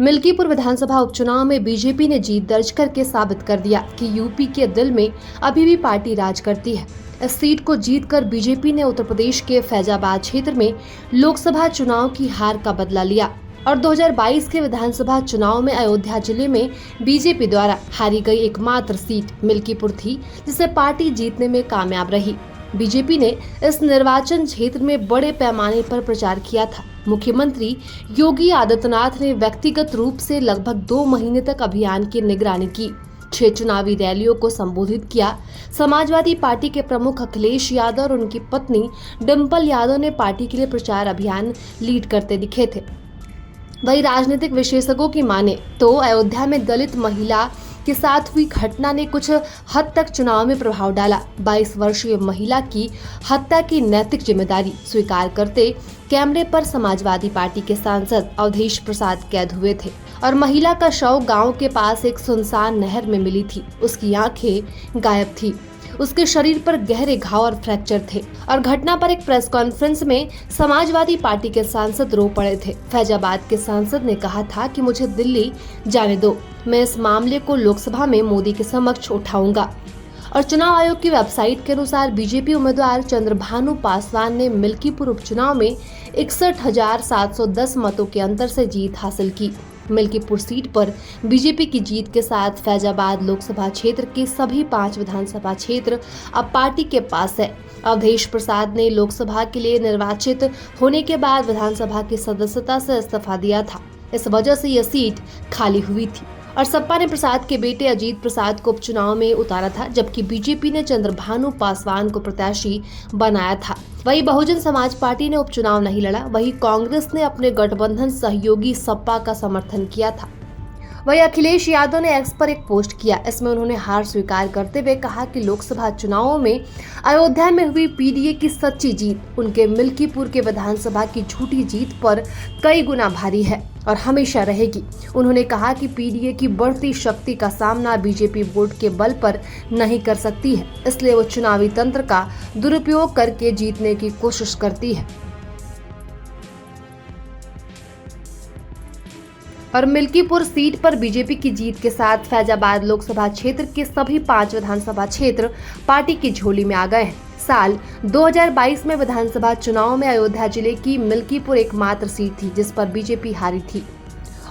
मिल्कीपुर विधानसभा उपचुनाव में बीजेपी ने जीत दर्ज करके साबित कर दिया कि यूपी के दिल में अभी भी पार्टी राज करती है। इस सीट को जीतकर बीजेपी ने उत्तर प्रदेश के फैजाबाद क्षेत्र में लोकसभा चुनाव की हार का बदला लिया और 2022 के विधानसभा चुनाव में अयोध्या जिले में बीजेपी द्वारा हारी गई एकमात्र सीट मिल्कीपुर थी, जिसे पार्टी जीतने में कामयाब रही। बीजेपी ने इस निर्वाचन क्षेत्र में बड़े पैमाने पर प्रचार किया था। मुख्यमंत्री योगी आदित्यनाथ ने व्यक्तिगत रूप से लगभग 2 महीने तक अभियान की निगरानी की, 6 चुनावी रैलियों को संबोधित किया। समाजवादी पार्टी के प्रमुख अखिलेश यादव और उनकी पत्नी डिंपल यादव ने पार्टी के लिए प्रचार अभियान लीड करते दिखे थे। वहीं राजनीतिक विशेषज्ञों की माने तो अयोध्या में दलित महिला के साथ हुई घटना ने कुछ हद तक चुनाव में प्रभाव डाला। 22 वर्षीय महिला की हत्या की नैतिक जिम्मेदारी स्वीकार करते कैमरे पर समाजवादी पार्टी के सांसद अवधेश प्रसाद कैद हुए थे और महिला का शव गांव के पास एक सुनसान नहर में मिली थी। उसकी आंखें गायब थी, उसके शरीर पर गहरे घाव और फ्रैक्चर थे और घटना पर एक प्रेस कॉन्फ्रेंस में समाजवादी पार्टी के सांसद रो पड़े थे। फैजाबाद के सांसद ने कहा था कि मुझे दिल्ली जाने दो, मैं इस मामले को लोकसभा में मोदी के समक्ष उठाऊंगा। और चुनाव आयोग की वेबसाइट के अनुसार बीजेपी उम्मीदवार चंद्रभानु पासवान ने मिल्कीपुर उपचुनाव में 61,710 मतों के अंतर से जीत हासिल की। मिल्कीपुर सीट पर बीजेपी की जीत के साथ फैजाबाद लोकसभा क्षेत्र के सभी 5 विधानसभा क्षेत्र अब पार्टी के पास है। अवधेश प्रसाद ने लोकसभा के लिए निर्वाचित होने के बाद विधानसभा की सदस्यता से इस्तीफा दिया था। इस वजह से यह सीट खाली हुई थी और सपा ने प्रसाद के बेटे अजीत प्रसाद को उपचुनाव में उतारा था, जबकि बीजेपी ने चंद्रभानु पासवान को प्रत्याशी बनाया था। वहीं बहुजन समाज पार्टी ने उपचुनाव नहीं लड़ा। वहीं कांग्रेस ने अपने गठबंधन सहयोगी सपा का समर्थन किया था। वहीं अखिलेश यादव ने एक्स पर एक पोस्ट किया। इसमें उन्होंने हार स्वीकार करते हुए कहा कि लोकसभा चुनावों में अयोध्या में हुई पीडीए की सच्ची जीत उनके मिल्कीपुर के विधानसभा की झूठी जीत पर कई गुना भारी है और हमेशा रहेगी। उन्होंने कहा कि पीडीए की बढ़ती शक्ति का सामना बीजेपी वोट के बल पर नहीं कर सकती है, इसलिए वो चुनावी तंत्र का दुरुपयोग करके जीतने की कोशिश करती है। और मिल्कीपुर सीट पर बीजेपी की जीत के साथ फैजाबाद लोकसभा क्षेत्र के सभी 5 विधानसभा क्षेत्र पार्टी की झोली में आ गए हैं। साल 2022 में विधानसभा चुनाव में अयोध्या जिले की मिल्कीपुर एकमात्र सीट थी जिस पर बीजेपी हारी थी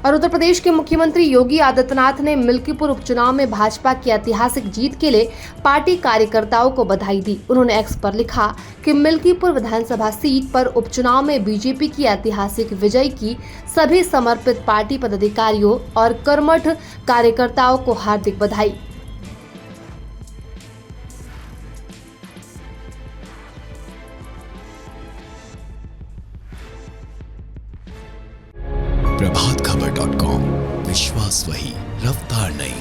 और उत्तर प्रदेश के मुख्यमंत्री योगी आदित्यनाथ ने मिल्कीपुर उपचुनाव में भाजपा की ऐतिहासिक जीत के लिए पार्टी कार्यकर्ताओं को बधाई दी। उन्होंने एक्स पर लिखा कि मिल्कीपुर विधानसभा सीट पर उपचुनाव में बीजेपी की ऐतिहासिक विजय की सभी समर्पित पार्टी पदाधिकारियों और कर्मठ कार्यकर्ताओं को हार्दिक बधाई। प्रभातखबर.com, विश्वास वही, रफ्तार नहीं।